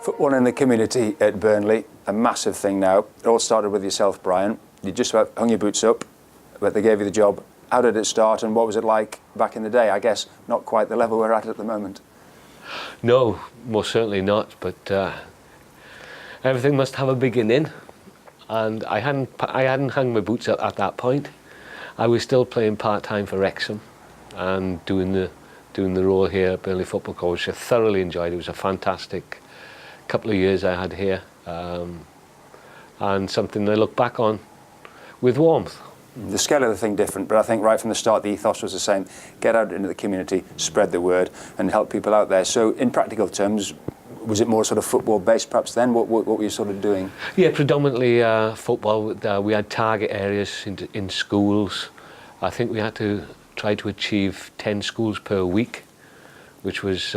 Football in the community at Burnley, a massive thing now. It all started with yourself, Brian. You just about hung your boots up, but they gave you the job. How did it start and what was it like back in the day? I guess not quite the level we're at the moment. No, most certainly not, but everything must have a beginning, and I hadn't hung my boots up at that point. I was still playing part-time for Wrexham and doing the role here at Burnley Football Club, which I thoroughly enjoyed. It was a fantastic couple of years I had here, and something I look back on with warmth. The scale of the thing different, but I think right from the start the ethos was the same. Get out into the community, spread the word and help people out there. So in practical terms, was it more sort of football based perhaps then? What were you sort of doing? Yeah, predominantly football. We had target areas in schools. I think we had to try to achieve 10 schools per week, which was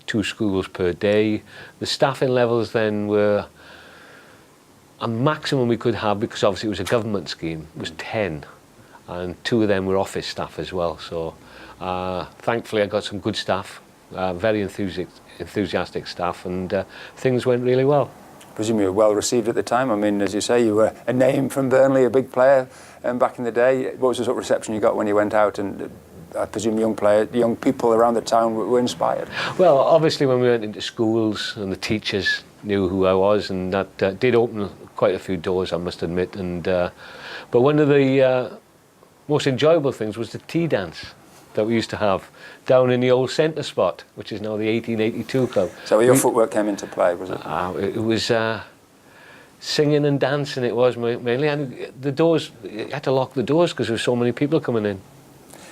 2 schools per day. The staffing levels then were a maximum we could have, because obviously it was a government scheme, was 10, and 2 of them were office staff as well. So thankfully I got some good staff, very enthusiastic staff, and things went really well. Presumably you were well received at the time. I mean, as you say, you were a name from Burnley, a big player back in the day. What was the sort of reception you got when you went out? And I presume young people around the town were inspired. Well, obviously when we went into schools and the teachers knew who I was, and that did open quite a few doors, I must admit. And but one of the most enjoyable things was the tea dance that we used to have down in the old centre spot, which is now the 1882 club. So your footwork came into play, was it? It was singing and dancing, it was mainly, and the doors, you had to lock the doors because there were so many people coming in.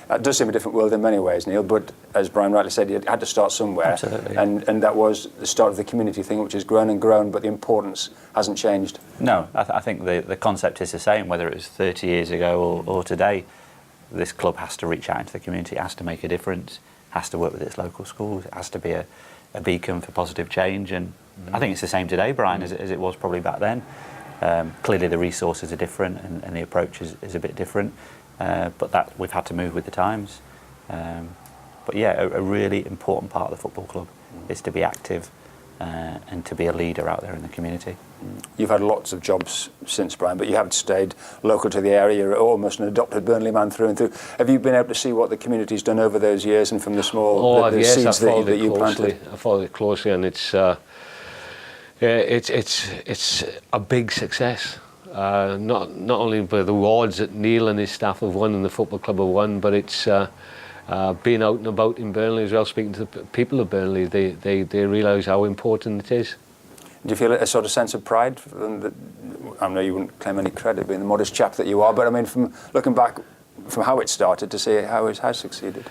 It does seem a different world in many ways, Neil, but as Brian rightly said, you had to start somewhere. Absolutely. And that was the start of the community thing, which has grown and grown, but the importance hasn't changed. No, I think the concept is the same, whether it was 30 years ago or today. This club has to reach out into the community, it has to make a difference, has to work with its local schools, it has to be a beacon for positive change. And I think it's the same today, Brian, as it was probably back then. Clearly the resources are different and the approach is a bit different. But that we've had to move with the times. But yeah, a really important part of the football club is to be active and to be a leader out there in the community. You've had lots of jobs since, Brian, but you have stayed local to the area. You're almost an adopted Burnley man through and through. Have you been able to see what the community's done over those years and from the small yes, seeds that you planted? I followed it closely, and it's a big success. Not only by the awards that Neil and his staff have won and the football club have won, but it's being out and about in Burnley as well, speaking to the people of Burnley. They realise how important it is. Do you feel a sort of sense of pride? I know you wouldn't claim any credit being the modest chap that you are, but I mean, from looking back from how it started to see how it has succeeded.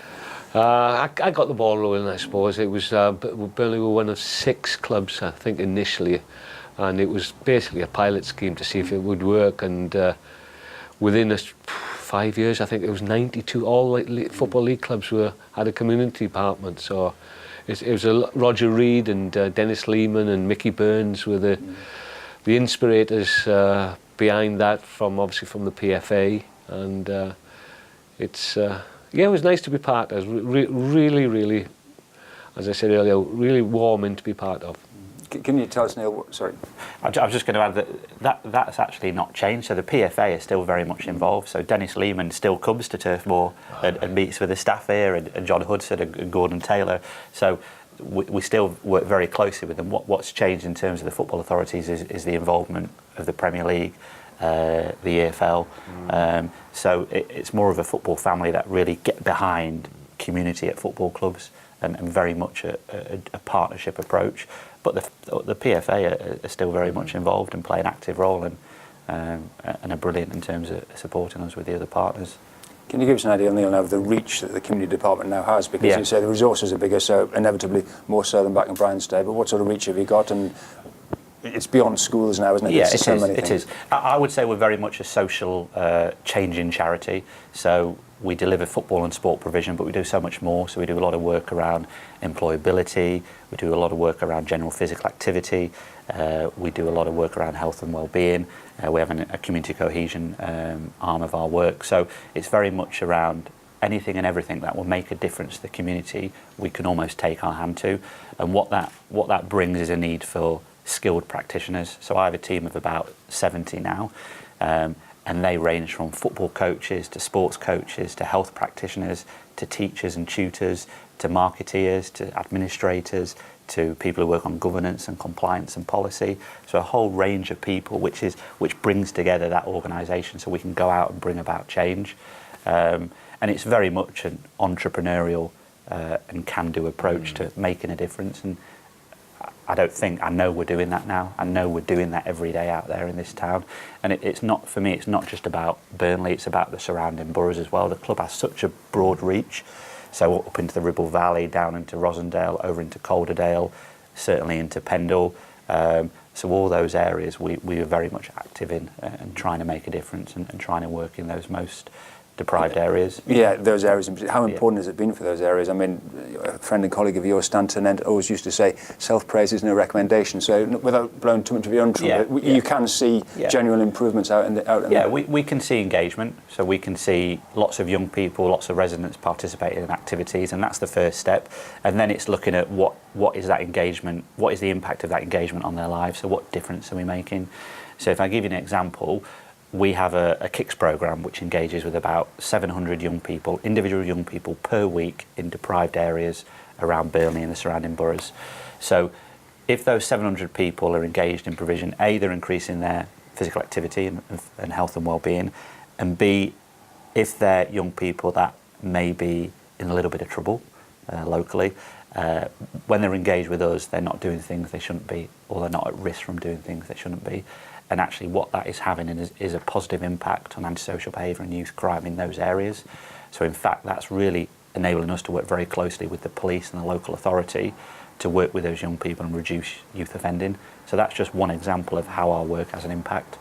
I got the ball rolling, I suppose. It was Burnley were one of 6 clubs, I think, initially. And it was basically a pilot scheme to see if it would work, and within 5 years I think it was 92 all football league clubs had a community department. So it was Roger Reid and Dennis Lehman and Mickey Burns were the inspirators behind that, obviously from the PFA, and it was nice to be part of. Really, as I said earlier, really warming to be part of. Can you tell us, Neil, sorry? I was just going to add that's actually not changed. So the PFA is still very much involved. So Dennis Lehman still comes to Turf Moor and meets with the staff here, and John Hudson and Gordon Taylor. So we still work very closely with them. What's changed in terms of the football authorities is the involvement of the Premier League, the EFL. So it's more of a football family that really get behind community at football clubs, and very much a partnership approach. But the PFA are still very much involved and play an active role, and are brilliant in terms of supporting us with the other partners. Can you give us an idea, Neil, now of the reach that the community department now has? Because you say the resources are bigger, so inevitably more so than back in Brian's day. But what sort of reach have you got? And it's beyond schools now, isn't it? Yeah, it is. I would say we're very much a social changing charity. So we deliver football and sport provision, but we do so much more. So we do a lot of work around employability, we do a lot of work around general physical activity, we do a lot of work around health and well-being. We have a community cohesion arm of our work. So it's very much around anything and everything that will make a difference to the community, we can almost take our hand to. And what that brings is a need for skilled practitioners. So I have a team of about 70 now, and they range from football coaches to sports coaches to health practitioners to teachers and tutors to marketeers to administrators to people who work on governance and compliance and policy. So a whole range of people, which brings together that organisation so we can go out and bring about change. And it's very much an entrepreneurial and can-do approach to making a difference. And I know we're doing that now. I know we're doing that every day out there in this town. And it's not, for me, it's not just about Burnley, it's about the surrounding boroughs as well. The club has such a broad reach. So up into the Ribble Valley, down into Rosendale, over into Calderdale, certainly into Pendle. So all those areas we are very much active in and trying to make a difference and trying to work in those most deprived areas. Yeah, those areas. How important has it been for those areas? I mean, a friend and colleague of yours, Stan Tennant, always used to say, self-praise is no recommendation. So without blowing too much of your own trumpet, you can see genuine improvements out in the... We can see engagement. So we can see lots of young people, lots of residents participating in activities, and that's the first step. And then it's looking at what is that engagement, what is the impact of that engagement on their lives, so what difference are we making? So if I give you an example, we have a KICS programme which engages with about 700 young people, individual young people per week in deprived areas around Burnley and the surrounding boroughs. So if those 700 people are engaged in provision, A, they're increasing their physical activity and health and well-being, and B, if they're young people that may be in a little bit of trouble locally, when they're engaged with us, they're not doing things they shouldn't be, or they're not at risk from doing things they shouldn't be. And actually what that is having is a positive impact on antisocial behaviour and youth crime in those areas. So in fact, that's really enabling us to work very closely with the police and the local authority to work with those young people and reduce youth offending. So that's just one example of how our work has an impact.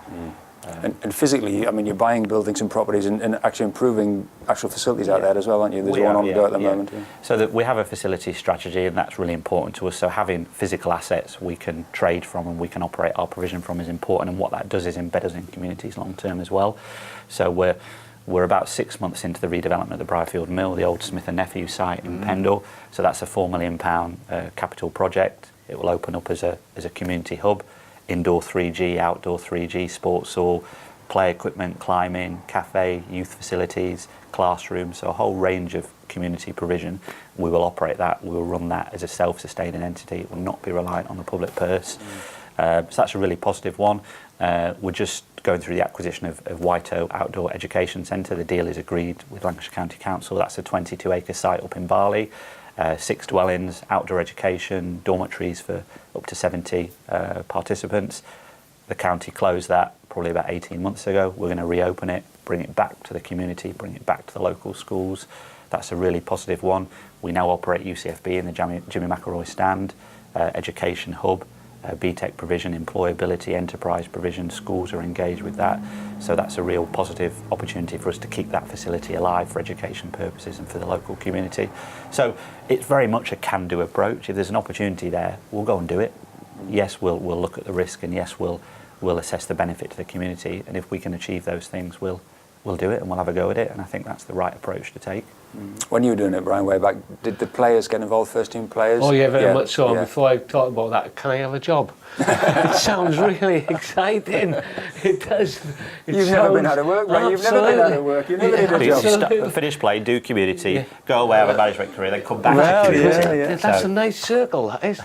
And physically, I mean, you're buying buildings and properties and actually improving actual facilities out there as well, aren't you? There's one on the go at the moment. Yeah. So that we have a facility strategy, and that's really important to us. So having physical assets we can trade from and we can operate our provision from is important, and what that does is embed us in communities long term as well. So we're about 6 months into the redevelopment of the Briarfield Mill, the old Smith and Nephew site in Pendle. So that's a £4 million capital project. It will open up as a community hub. Indoor 3G, outdoor 3G, sports hall, play equipment, climbing, cafe, youth facilities, classrooms, so a whole range of community provision. We will operate that, we will run that as a self-sustaining entity. It will not be reliant on the public purse. So that's a really positive one. We're just going through the acquisition of Whito Outdoor Education Centre. The deal is agreed with Lancashire County Council. That's a 22-acre site up in Barley. 6 dwellings, outdoor education, dormitories for up to 70 participants. The county closed that probably about 18 months ago. We're going to reopen it, bring it back to the community, bring it back to the local schools. That's a really positive one. We now operate UCFB in the Jimmy McElroy stand, education hub, BTEC provision, employability, enterprise provision. Schools are engaged with that. So that's a real positive opportunity for us to keep that facility alive for education purposes and for the local community. So it's very much a can-do approach. If there's an opportunity there, we'll go and do it. Yes, we'll look at the risk, and yes, we'll assess the benefit to the community. And if we can achieve those things, we'll do it and we'll have a go at it. And I think that's the right approach to take. When you were doing it, Brian, way back, did the players get involved, first team players? Oh yeah, very much so. Yeah. Before I talk about that, can I have a job? It sounds really exciting. It does. You've never been out of work, right? You've never been out of work. You've never did a job. Finish play, do community, go away, have a management career, then come back to community. That's a nice circle. That is.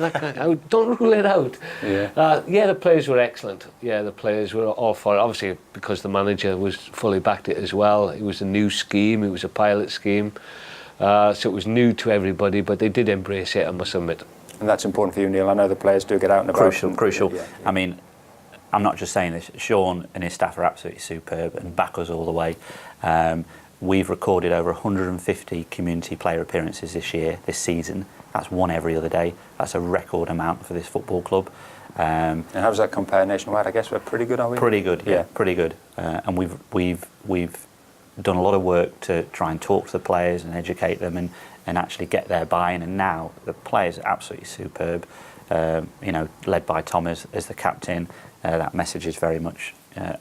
Don't rule it out. The players were excellent. Yeah, the players were all for it. Obviously, because the manager was fully backed it as well. It was a new scheme. It was a pilot scheme. So it was new to everybody, but they did embrace it, I must admit. And that's important for you, Neil. I know the players do get out and about. Crucial. I mean, I'm not just saying this. Sean and his staff are absolutely superb and back us all the way. We've recorded over 150 community player appearances this season. That's one every other day. That's a record amount for this football club. And how does that compare nationwide? I guess we're pretty good, are we? Pretty good, yeah. Pretty good. And we've done a lot of work to try and talk to the players and educate them and actually get their buy-in. And now the players are absolutely superb. Led by Tom as the captain. That message is very much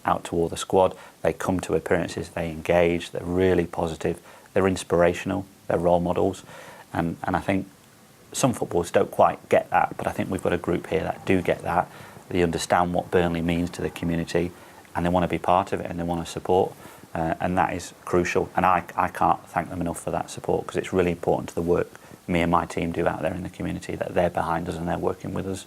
out to all the squad. They come to appearances, they engage, they're really positive, they're inspirational, they're role models, and I think some footballers don't quite get that, but I think we've got a group here that do get that. They understand what Burnley means to the community, and they want to be part of it, and they want to support, and that is crucial. And I can't thank them enough for that support, because it's really important to the work me and my team do out there in the community, that they're behind us and they're working with us.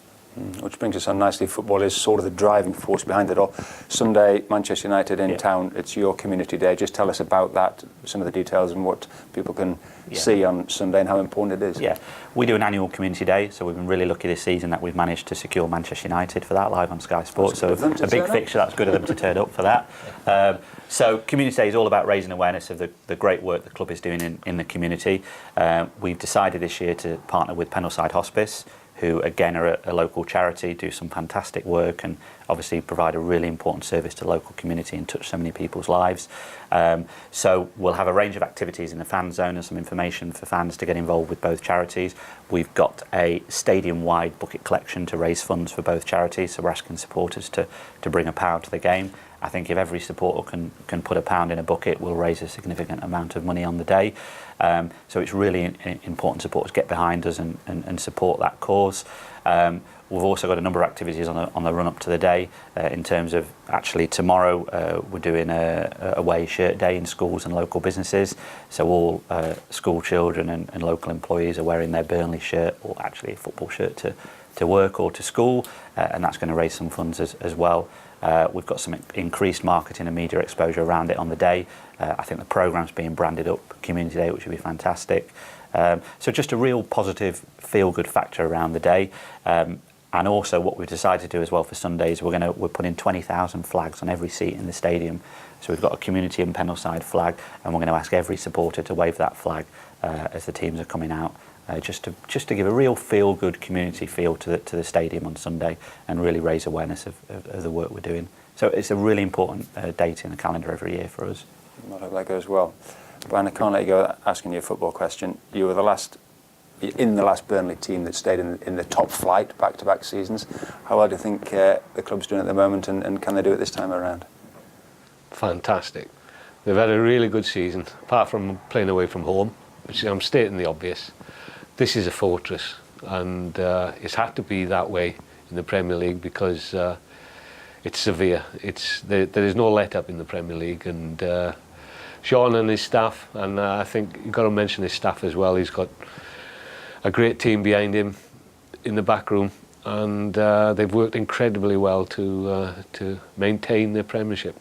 Which brings us on nicely. Football is sort of the driving force behind it all. Sunday, Manchester United in town. It's your community day. Just tell us about that, some of the details, and what people can see on Sunday and how important it is. Yeah, we do an annual community day, so we've been really lucky this season that we've managed to secure Manchester United for that, live on Sky Sports. So a big fixture. That's good of them to turn up for that. So community day is all about raising awareness of the great work the club is doing in the community. We've decided this year to partner with Pendleside Hospice, who again are a local charity, do some fantastic work, and obviously provide a really important service to the local community and touch so many people's lives. So we'll have a range of activities in the fan zone and some information for fans to get involved with both charities. We've got a stadium-wide bucket collection to raise funds for both charities, so we're asking supporters to bring £1 to the game. I think if every supporter can put £1 in a bucket, we'll raise a significant amount of money on the day. So it's really important supporters get behind us and support that cause. We've also got a number of activities on the run up to the day. In terms of actually tomorrow, we're doing a away shirt day in schools and local businesses. So all school children and local employees are wearing their Burnley shirt, or actually a football shirt, to work or to school, and that's going to raise some funds as well. We've got some increased marketing and media exposure around it on the day. I think the programme's being branded up Community Day, which would be fantastic. So just a real positive, feel-good factor around the day. And also what we've decided to do as well for Sundays, we're putting 20,000 flags on every seat in the stadium. So we've got a community and Pendleside flag, and we're going to ask every supporter to wave that flag as the teams are coming out. Just to give a real feel-good community feel to the stadium on Sunday, and really raise awareness of the work we're doing. So it's a really important date in the calendar every year for us. I look like it as well. Brian, I can't let you go asking you a football question. You were the last Burnley team that stayed in the top flight back-to-back seasons. How well do you think the club's doing at the moment, and can they do it this time around? Fantastic. They've had a really good season, apart from playing away from home, which I'm stating the obvious. This is a fortress, and it's had to be that way in the Premier League, because it's severe. There is no let-up in the Premier League, and Sean and his staff, and I think you've got to mention his staff as well. He's got a great team behind him in the back room, and they've worked incredibly well to maintain their Premiership.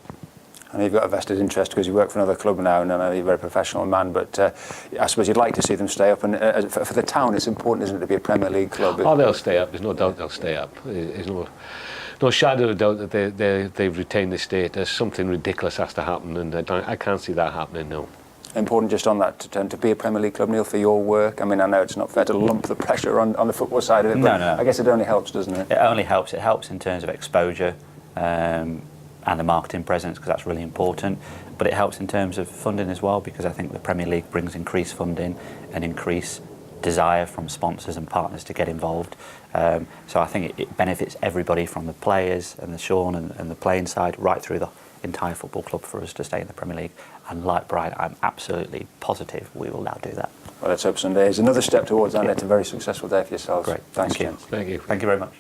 I know you've got a vested interest because you work for another club now, and I know you're a very professional man, but I suppose you'd like to see them stay up. And for the town, it's important, isn't it, to be a Premier League club? Oh, they'll stay up. There's no doubt they'll stay up. There's no shadow of doubt that they've retained the status. Something ridiculous has to happen, and I can't see that happening, no. Important just on that, to be a Premier League club, Neil, for your work. I mean, I know it's not fair to lump the pressure on the football side of it, but no. I guess it only helps, doesn't it? It only helps. It helps in terms of exposure and the marketing presence, because that's really important. But it helps in terms of funding as well, because I think the Premier League brings increased funding and increased desire from sponsors and partners to get involved. So I think it benefits everybody, from the players and the Sean and the playing side, right through the entire football club, for us to stay in the Premier League. And like Brian, I'm absolutely positive we will now do that. Well, let's hope Sunday is another step towards that. It's a very successful day for yourselves. Great. Thanks, Thank you. gents. Thank you. Thank you very much.